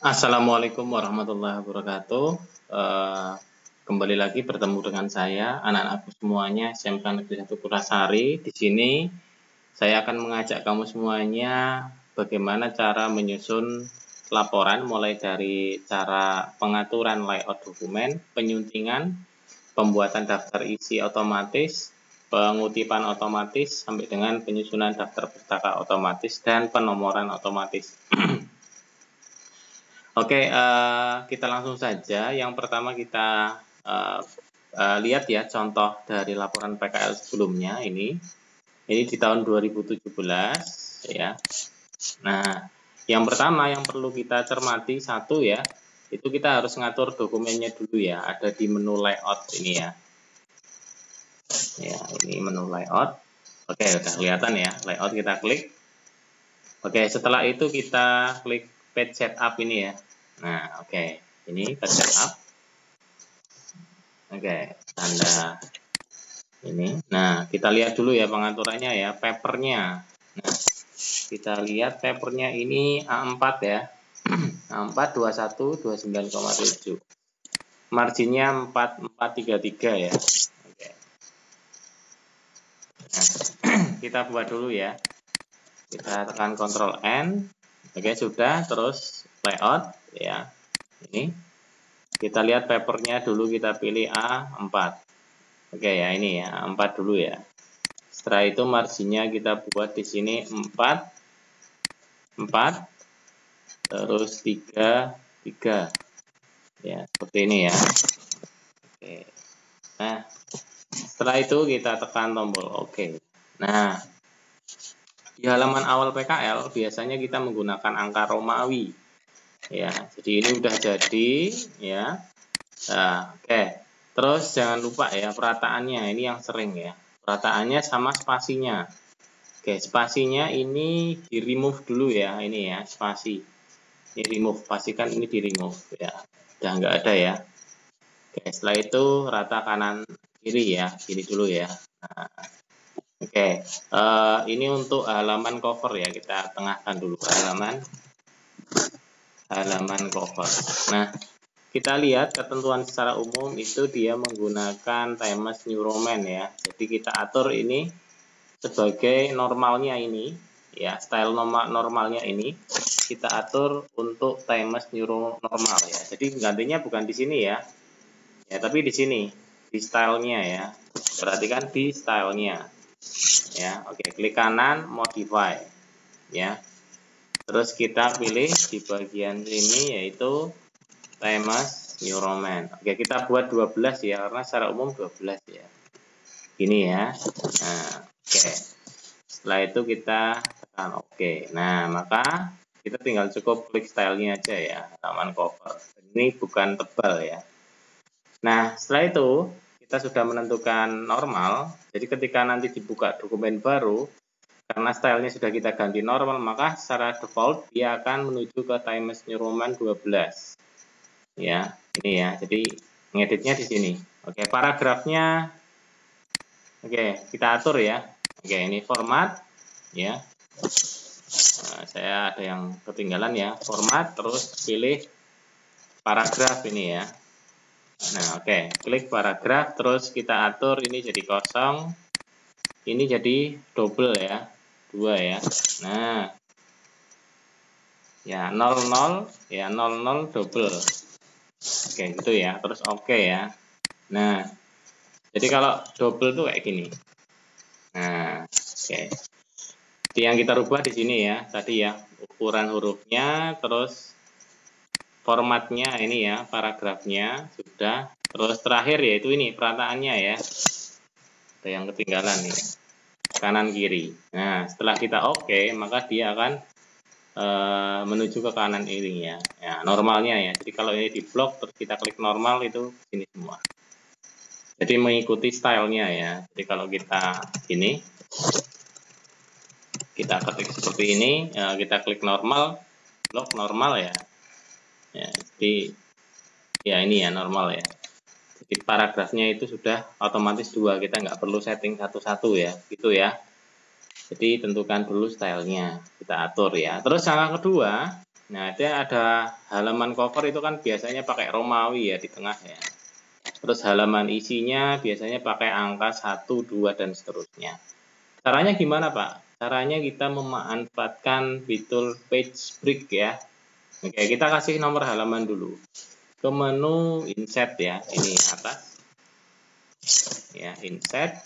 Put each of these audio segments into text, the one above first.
Assalamualaikum warahmatullahi wabarakatuh. Eh, Kembali lagi bertemu dengan saya, anak-anakku semuanya, SMK Negeri 1 Kurasari. Di sini saya akan mengajak kamu semuanya bagaimana cara menyusun laporan, mulai dari cara pengaturan layout dokumen, penyuntingan, pembuatan daftar isi otomatis, pengutipan otomatis, sampai dengan penyusunan daftar pustaka otomatis dan penomoran otomatis. Oke, kita langsung saja. Yang pertama kita lihat ya contoh dari laporan PKL sebelumnya ini. Ini di tahun 2017 ya. Nah, yang pertama yang perlu kita cermati satu ya, itu kita harus ngatur dokumennya dulu ya. Ada di menu layout ini ya. Ya, ini menu layout. Oke, udah kelihatan ya. Layout kita klik. Oke, setelah itu kita klik page setup ini ya. Nah, oke. Ini page setup. Oke, tanda ini. Nah, kita lihat dulu ya pengaturannya ya, papernya. Nah, kita lihat papernya ini A4 ya. A4 21 29,7. Marginnya 4433 ya. Oke. Nah, kita buat dulu ya. Kita tekan Ctrl N. Oke, sudah. Terus layout ya. Ini. Kita lihat papernya dulu, kita pilih A4. Oke ya, ini ya, A4 dulu ya. Setelah itu marginnya kita buat di sini 4, terus 3, 3. Ya, seperti ini ya. Oke. Nah, setelah itu kita tekan tombol OK. Nah, di halaman awal PKL biasanya kita menggunakan angka Romawi. Ya, jadi ini udah jadi ya. Nah, oke. Terus jangan lupa ya perataannya, ini yang sering ya. Perataannya sama spasinya. Oke, spasinya ini di remove dulu ya, ini ya, spasi. Ini remove, pastikan ini di remove ya. Udah nggak ada ya. Oke, setelah itu rata kanan kiri ya, kiri dulu ya. Nah, oke, ini untuk halaman cover ya, kita tengahkan dulu halaman cover. Nah, kita lihat ketentuan secara umum itu dia menggunakan Times New Roman ya. Jadi kita atur ini sebagai normalnya ini ya, style normalnya ini kita atur untuk Times New Normal ya. Jadi gantinya bukan di sini ya. Ya, tapi di sini di stylenya ya. Perhatikan di stylenya. Ya, oke, klik kanan modify ya. Terus kita pilih di bagian sini yaitu Times New Roman. Oke, kita buat 12 ya, karena secara umum 12 ya. Gini ya. Nah, oke. Setelah itu kita tekan OK. Nah, maka kita tinggal cukup klik stylenya aja ya, halaman cover. Ini bukan tebal ya. Nah, setelah itu kita sudah menentukan normal. Jadi ketika nanti dibuka dokumen baru, karena stylenya sudah kita ganti normal, maka secara default dia akan menuju ke Times New Roman 12. Ya, ini ya. Jadi ngeditnya di sini. Oke, paragrafnya oke, kita atur ya. Oke, ini format ya. Nah, saya ada yang ketinggalan ya. Format, terus pilih paragraf ini ya. Nah, oke, klik paragraf, terus kita atur ini jadi kosong. Ini jadi double ya. 2 ya. Nah, ya 00 ya 00 double. Oke, gitu ya. Terus oke ya. Nah, jadi kalau double tuh kayak gini. Nah, oke. Jadi yang kita rubah di sini ya, tadi ya, ukuran hurufnya, terus formatnya ini ya, paragrafnya sudah. Terus terakhir yaitu ini perataannya ya. Ada yang ketinggalan nih. Kanan kiri. Nah, setelah kita oke, maka dia akan menuju ke kanan ini ya. Ya, normalnya ya. Jadi kalau ini di blok terus kita klik normal itu sini semua. Jadi mengikuti stylenya ya. Jadi kalau kita ini kita ketik seperti ini, ya, kita klik normal, blok normal ya. Ya, jadi ya ini ya normal ya. Jadi paragrafnya itu sudah otomatis 2, kita nggak perlu setting satu-satu ya, gitu ya. Jadi tentukan dulu stylenya, kita atur ya. Terus yang kedua, Nah, itu ada halaman cover itu kan biasanya pakai Romawi ya di tengah ya. Terus halaman isinya biasanya pakai angka 1, 2, dan seterusnya. Caranya gimana, Pak? Caranya kita memanfaatkan fitur page break ya. Oke, kita kasih nomor halaman dulu. Ke menu insert ya, ini atas. Ya, insert.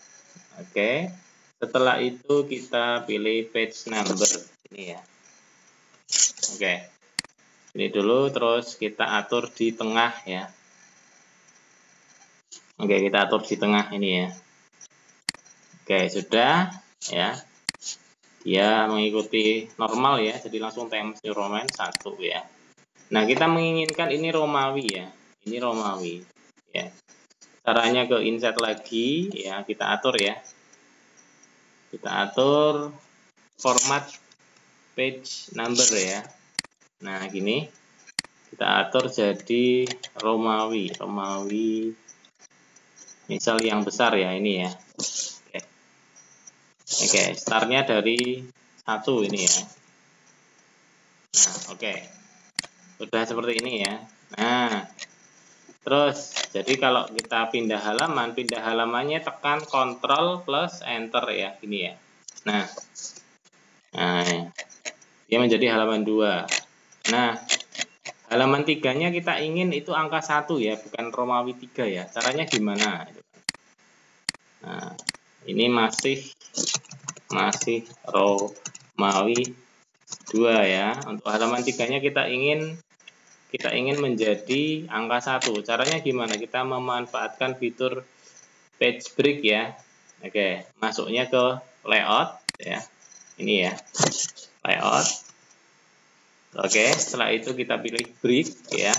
Oke. Setelah itu kita pilih page number ini ya. Oke. Ini dulu, terus kita atur di tengah ya. Oke, kita atur di tengah ini ya. Oke, sudah ya. Dia mengikuti normal ya, jadi langsung Times New Roman 1 ya. Nah, kita menginginkan ini Romawi ya. Ini Romawi ya. Caranya ke insert lagi ya, kita atur ya. Kita atur format page number ya. Nah, gini. Kita atur jadi Romawi. Misal yang besar ya ini ya. Oke, startnya dari 1 ini ya. Nah, oke. Sudah seperti ini ya. Nah, terus jadi kalau kita pindah halamannya tekan Ctrl plus Enter ya, gini ya. Nah, dia menjadi halaman 2. Nah, halaman 3-nya kita ingin itu angka 1 ya, bukan Romawi 3 ya. Caranya gimana? Nah, ini masih Romawi 2 ya. Untuk halaman 3-nya kita ingin menjadi angka 1. Caranya gimana? Kita memanfaatkan fitur page break ya. Oke, masuknya ke layout ya. Ini ya. Layout. Oke, setelah itu kita pilih break ya.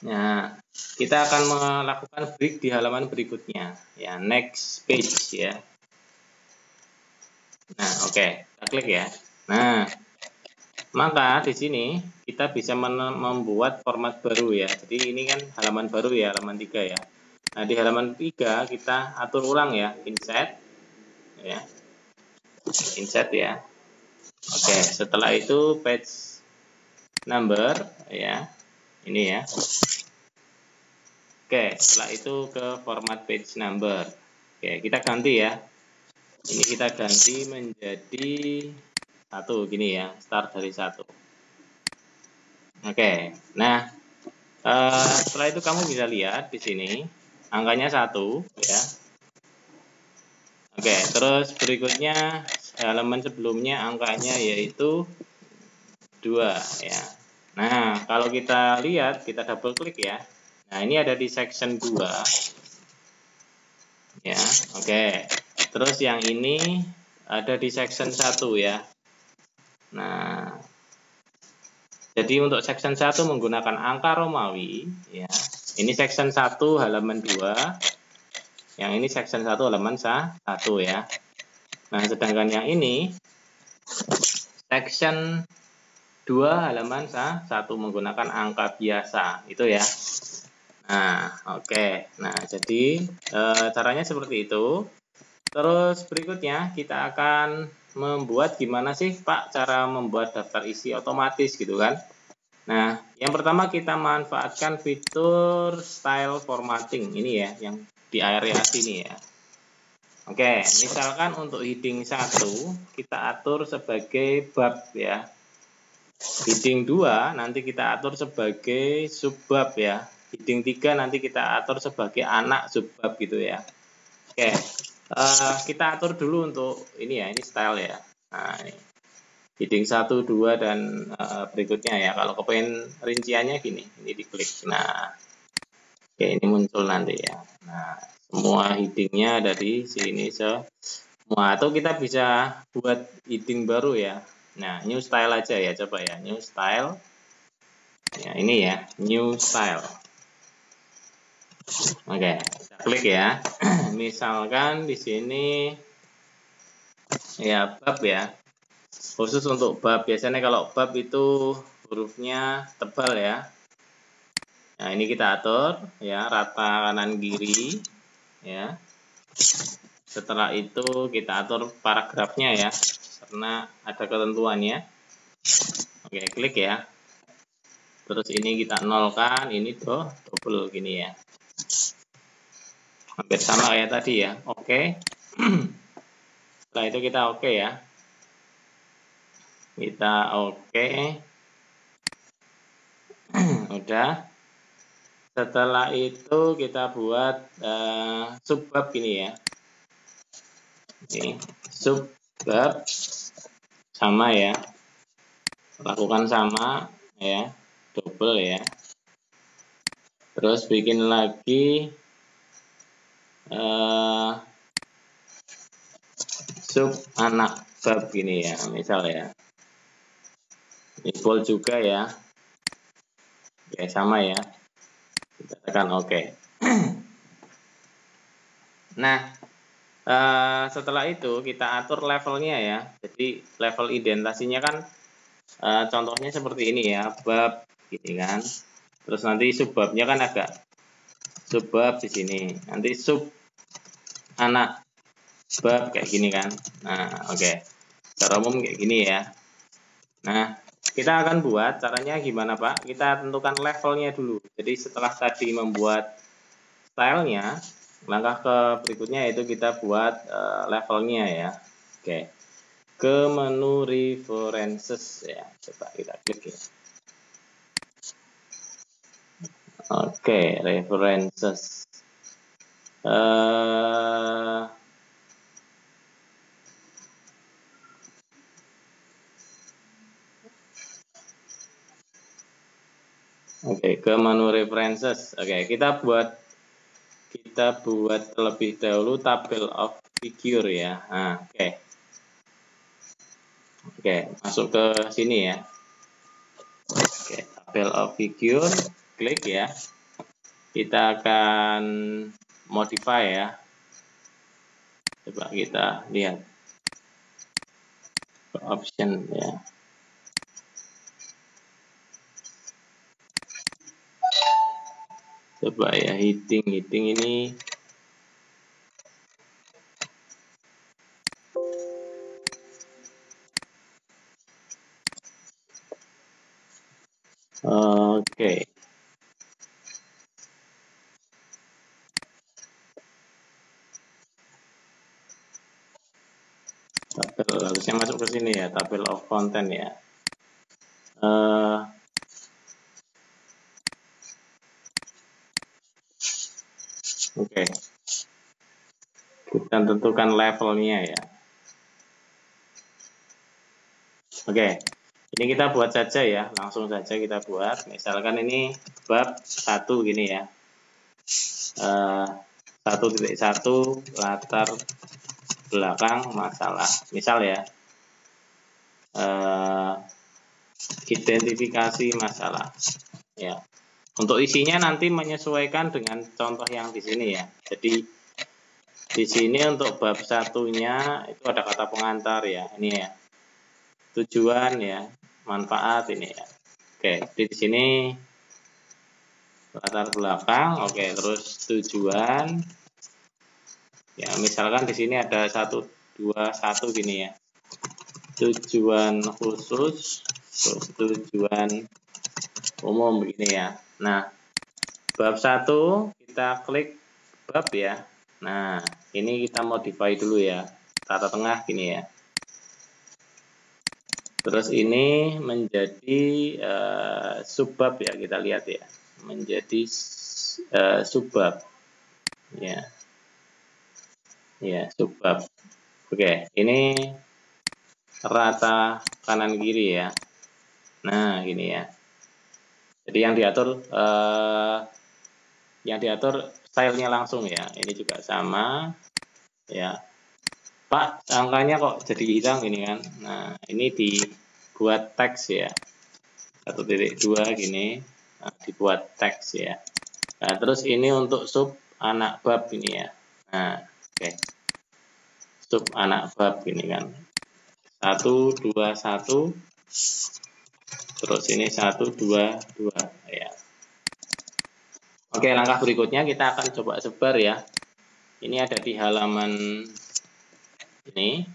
Nah, kita akan melakukan break di halaman berikutnya ya, next page ya. Nah, oke, kita klik ya. Nah, maka di sini kita bisa membuat format baru ya. Jadi ini kan halaman baru ya, halaman 3 ya. Nah, di halaman 3 kita atur ulang ya, insert ya. Insert ya. Oke, setelah itu page number ya. Ini ya. Oke, setelah itu ke format page number. Oke, kita ganti ya. Ini kita ganti menjadi 1 gini ya, start dari 1. Oke, nah setelah itu kamu bisa lihat di sini angkanya 1 ya. Oke, terus berikutnya halaman sebelumnya angkanya yaitu 2 ya. Nah, kalau kita lihat, kita double klik ya. Nah, ini ada di section 2 ya. Oke, terus yang ini ada di section 1 ya. Nah, jadi untuk section 1 menggunakan angka Romawi ya. Ini section 1 halaman 2. Yang ini section 1 halaman 1 ya. Nah, sedangkan yang ini section 2 halaman 1 menggunakan angka biasa itu ya. Nah, oke. Nah, jadi caranya seperti itu. Terus berikutnya kita akan membuat gimana sih Pak cara membuat daftar isi otomatis gitu kan. Nah, yang pertama kita manfaatkan fitur style formatting ini ya, yang di area sini ya. Oke, misalkan untuk heading 1 kita atur sebagai bab ya. Heading 2 nanti kita atur sebagai subbab ya. Heading 3 nanti kita atur sebagai anak subbab gitu ya. Oke. Kita atur dulu untuk ini ya, ini style ya. Nah, ini heading 1, 2 dan berikutnya ya. Kalau kepengen rinciannya gini, ini diklik. Nah, oke, ini muncul nanti ya. Nah, semua headingnya ada di sini semua. Atau kita bisa buat heading baru ya. Nah, new style aja ya, coba ya, new style. Ya, ini ya, new style. Oke, kita klik ya. Misalkan di sini ya bab ya. Khusus untuk bab, biasanya kalau bab itu hurufnya tebal ya. Nah, ini kita atur ya, rata kanan kiri ya. Setelah itu kita atur paragrafnya ya, karena ada ketentuannya. Oke, klik ya. Terus ini kita nolkan, ini double gini ya. Hampir sama kayak tadi ya. Oke. Setelah itu kita oke ya. Kita oke. Udah. Setelah itu kita buat subbab gini ya. Ini subbab sama ya. Lakukan sama ya. Double ya. Terus bikin lagi sub anak bab gini ya, misal ya. Ini bold juga ya. Oke, sama ya. Kita tekan oke. Nah, setelah itu kita atur levelnya ya. Jadi level indentasinya kan contohnya seperti ini ya, bab gini kan. Terus nanti subbabnya kan agak subbab di sini. Nanti sub anak bab kayak gini kan. Nah, oke. Secara umum kayak gini ya. Nah, kita akan buat caranya gimana Pak? Kita tentukan levelnya dulu. Jadi setelah tadi membuat stylenya, langkah ke berikutnya yaitu kita buat levelnya ya. Oke. Ke menu references ya. Coba kita klik ya. Oke, references. Oke, ke menu references. Oke, kita buat terlebih dahulu tabel of figure ya. Nah, oke. Oke, masuk ke sini ya. Oke, tabel of figure, klik ya. Kita akan modify ya. Coba kita lihat option ya. Coba ya, heading ini oke. Tabel harusnya masuk ke sini ya, tabel of content ya. Oke. Kita tentukan levelnya ya. Oke. Ini kita buat saja ya, langsung saja kita buat. Misalkan ini bab 1 gini ya. 1.1 latar belakang masalah. Misal ya. Identifikasi masalah. Ya. Untuk isinya nanti menyesuaikan dengan contoh yang di sini ya. Jadi di sini untuk bab satunya itu ada kata pengantar ya. Ini ya. Tujuan ya, manfaat ini ya. Oke, di sini latar belakang, oke, terus tujuan. Ya, misalkan di sini ada 1, 2, 1 gini ya. Tujuan khusus, terus tujuan umum begini ya. Nah, bab 1 kita klik bab ya. Nah, ini kita modify dulu ya. Tata tengah gini ya. Terus ini menjadi subbab ya, kita lihat ya. Menjadi subbab. Ya. Ya, subbab. Oke, ini rata kanan kiri ya. Nah, gini ya. Jadi yang diatur stylenya langsung ya. Ini juga sama ya. Pak, angkanya kok jadi hilang ini kan. Nah, ini dibuat teks ya. 1.2 gini. Nah, dibuat teks ya. Nah, terus ini untuk sub anak bab ini ya. Nah, oke. Sub anak bab ini kan. 1, 2, 1. Terus ini 1, 2, 2 ya. Oke, langkah berikutnya kita akan coba sebar ya. Ini ada di halaman ini.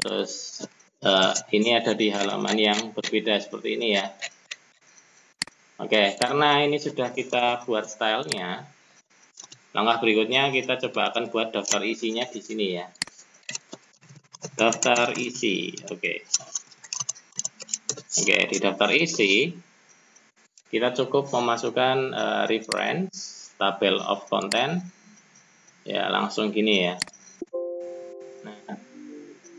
Terus ini ada di halaman yang berbeda seperti ini ya. Oke, karena ini sudah kita buat stylenya, langkah berikutnya kita coba akan buat daftar isinya di sini ya. Daftar isi, oke, di daftar isi kita cukup memasukkan reference, tabel of content, ya langsung gini ya. Nah,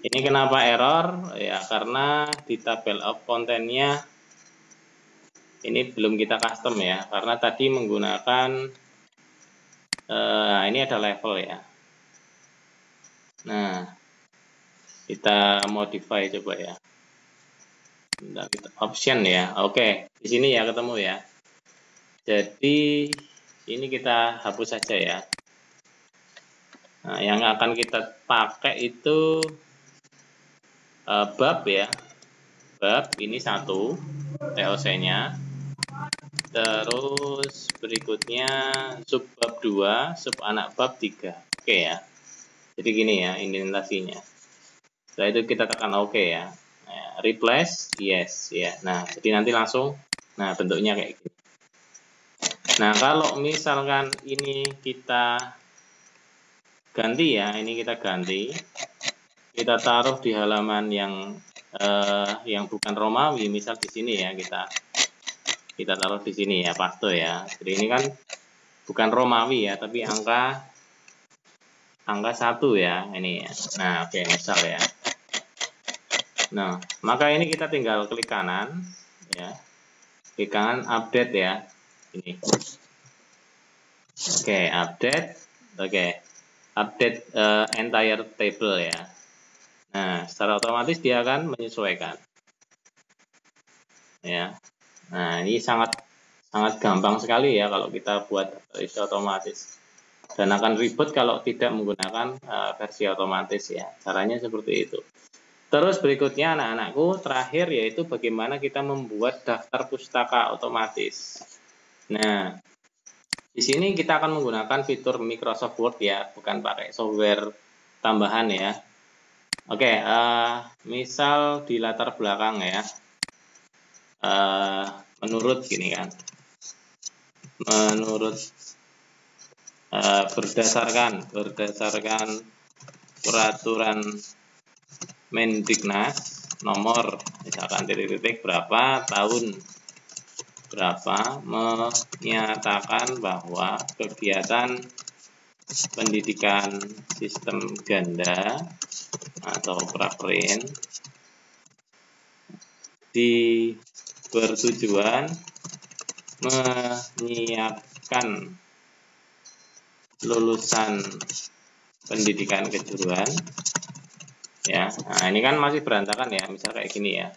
ini kenapa error? Ya karena di tabel of content-nya ini belum kita custom ya, karena tadi menggunakan ini ada level ya. Nah, kita modify coba ya. Option ya. Oke, di sini ya ketemu ya. Jadi ini kita hapus saja ya. Nah, yang akan kita pakai itu bab ya. Bab ini 1 TOC-nya. Terus berikutnya sub bab 2, sub anak bab 3. Oke ya. Jadi gini ya indentasinya. Setelah itu kita tekan oke ya. Nah, replace yes ya. Nah, jadi nanti langsung bentuknya kayak gini. Nah, kalau misalkan ini kita ganti ya, ini kita ganti. Kita taruh di halaman yang bukan Romawi, misal di sini ya, kita taruh di sini ya, paste ya. Jadi ini kan bukan Romawi ya, tapi angka 1 ya, ini ya. Nah, oke, misal ya. Nah, maka ini kita tinggal klik kanan ya. Klik kanan update ya. Ini. Oke, update. Oke. Update entire table ya. Nah, secara otomatis dia akan menyesuaikan. Ya. Nah, ini sangat gampang sekali ya kalau kita buat versi otomatis. Dan akan ribet kalau tidak menggunakan versi otomatis ya. Caranya seperti itu. Terus berikutnya anak-anakku terakhir yaitu bagaimana kita membuat daftar pustaka otomatis. Nah, di sini kita akan menggunakan fitur Microsoft Word ya, bukan pakai software tambahan ya. Oke, misal di latar belakang ya. Menurut gini kan, menurut berdasarkan peraturan Mendiknas nomor misalkan titik berapa tahun berapa menyatakan bahwa kegiatan pendidikan sistem ganda atau praprint bertujuan menyiapkan lulusan pendidikan kejuruan ya. Nah, ini kan masih berantakan ya, misal kayak gini ya.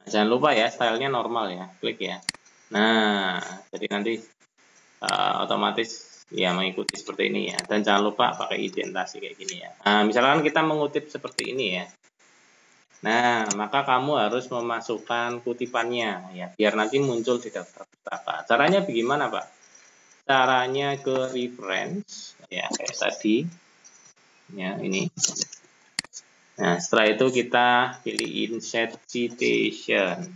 Nah, jangan lupa ya, stylenya normal ya, klik ya. Nah, jadi nanti otomatis ya mengikuti seperti ini ya. Dan jangan lupa pakai indentasi kayak gini ya. Nah, misalkan kita mengutip seperti ini ya. Nah, maka kamu harus memasukkan kutipannya ya, biar nanti muncul di daftar pustaka. Caranya bagaimana, Pak? Caranya ke reference ya, kayak tadi. Ya, ini. Nah, setelah itu kita pilih insert citation.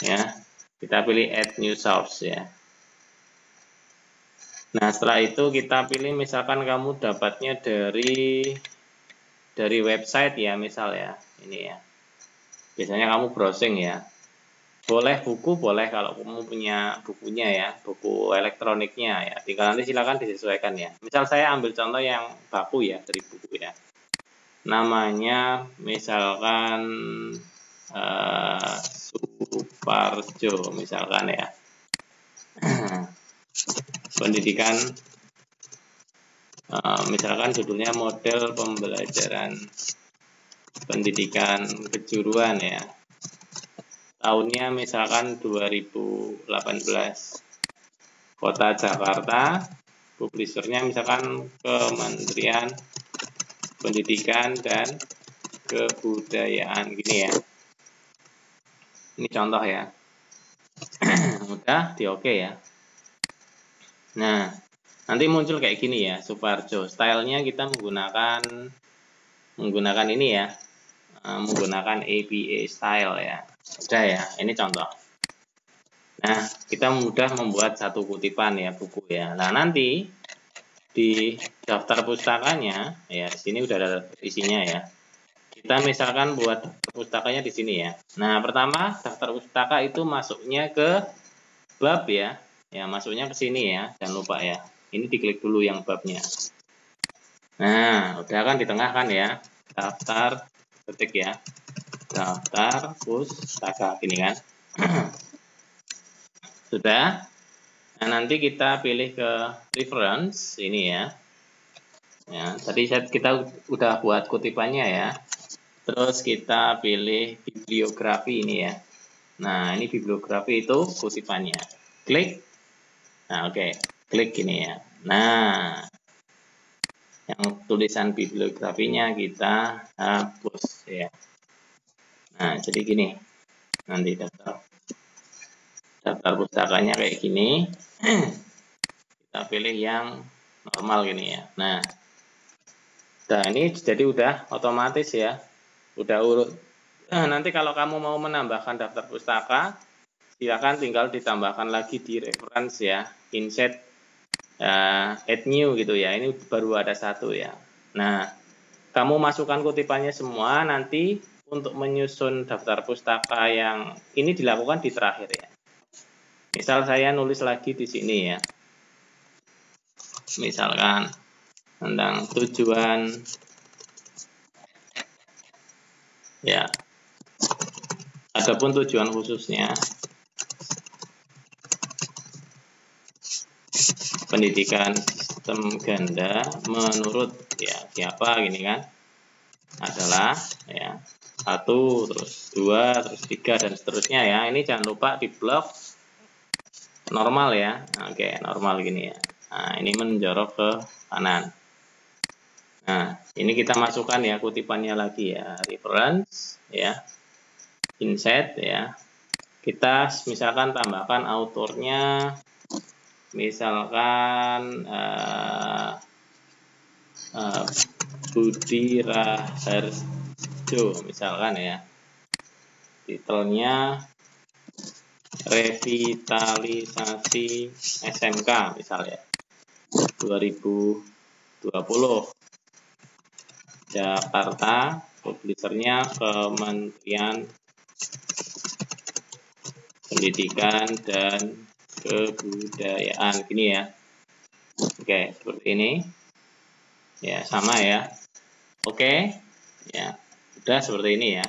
Ya. Kita pilih add new source ya. Nah, setelah itu kita pilih misalkan kamu dapatnya dari website ya, misal ya, ini ya. Biasanya kamu browsing ya. Boleh buku, boleh kalau kamu punya bukunya ya, buku elektroniknya ya. Tinggal nanti silakan disesuaikan ya. Misal saya ambil contoh yang baku ya, dari buku ya. Namanya misalkan Suparjo misalkan ya. Pendidikan misalkan judulnya model pembelajaran pendidikan kejuruan ya, tahunnya misalkan 2018, kota Jakarta, publishernya misalkan Kementerian Pendidikan dan Kebudayaan gini ya. Ini contoh ya. Udah di oke ya. Nah, nanti muncul kayak gini ya, Suparjo. Stylenya kita menggunakan ini ya, menggunakan APA style ya. Udah ya, ini contoh. Nah, kita mudah membuat satu kutipan ya, buku ya. Nah, nanti di daftar pustakanya ya, di sini udah ada isinya ya. Kita misalkan buat pustakanya di sini ya. Nah, pertama daftar pustaka itu masuknya ke bab ya. Ya, masuknya ke sini ya. Jangan lupa ya. Ini diklik dulu yang babnya. Nah, udah kan di tengah kan ya. Daftar ketik ya. Daftar pustaka gini kan. Sudah. Nah, nanti kita pilih ke reference ini ya. Ya, tadi kita udah buat kutipannya ya. Terus kita pilih bibliografi ini ya. Nah, ini bibliografi itu kutipannya. Klik. Nah, oke. Klik ini ya. Nah, yang tulisan bibliografinya kita hapus ya. Nah, jadi gini. Nanti daftar pustakanya kayak gini. Kita pilih yang normal gini ya. Nah, ini jadi udah otomatis ya. Udah urut. Nanti kalau kamu mau menambahkan daftar pustaka, silakan tinggal ditambahkan lagi di reference ya, insert add new gitu ya. Ini baru ada satu ya. Nah, kamu masukkan kutipannya semua, nanti untuk menyusun daftar pustaka yang ini dilakukan di terakhir ya. Misal saya nulis lagi di sini ya. Misalkan tentang tujuan ya. Adapun tujuan khususnya pendidikan sistem ganda menurut ya siapa gini kan adalah ya 1 terus 2 terus 3 dan seterusnya ya. Ini jangan lupa di blok normal ya. Oke, normal gini ya. Nah, ini menjorok ke kanan. Nah, ini kita masukkan ya kutipannya lagi ya, reference ya, insert ya. Kita misalkan tambahkan autornya, misalkan Budi Raharjo misalkan ya. Titelnya revitalisasi SMK misalnya 2020 Jakarta, publishernya Kementerian Pendidikan dan Kebudayaan gini ya. Oke, seperti ini ya, sama ya. Oke ya, udah seperti ini ya.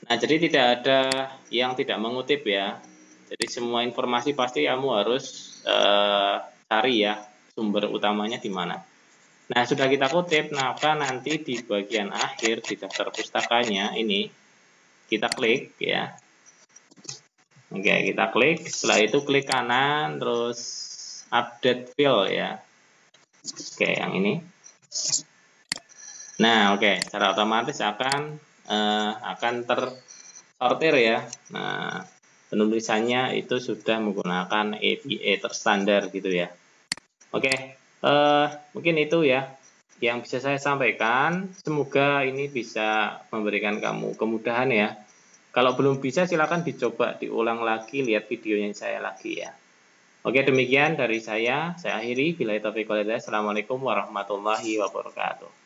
Nah, jadi tidak ada yang tidak mengutip ya. Jadi semua informasi pasti kamu harus cari ya sumber utamanya di mana. Nah, sudah kita kutip, maka nanti di bagian akhir di daftar pustakanya ini kita klik ya. Oke, kita klik. Setelah itu klik kanan, terus update field ya. Oke, yang ini. Nah, oke, secara otomatis akan tersortir ya. Nah, penulisannya itu sudah menggunakan APA terstandar gitu ya. Oke, mungkin itu ya yang bisa saya sampaikan. Semoga ini bisa memberikan kamu kemudahan ya. Kalau belum bisa silakan dicoba diulang lagi, lihat videonya saya lagi ya. Oke, demikian dari saya akhiri. Billahi taufiq wal hidayah. Assalamualaikum warahmatullahi wabarakatuh.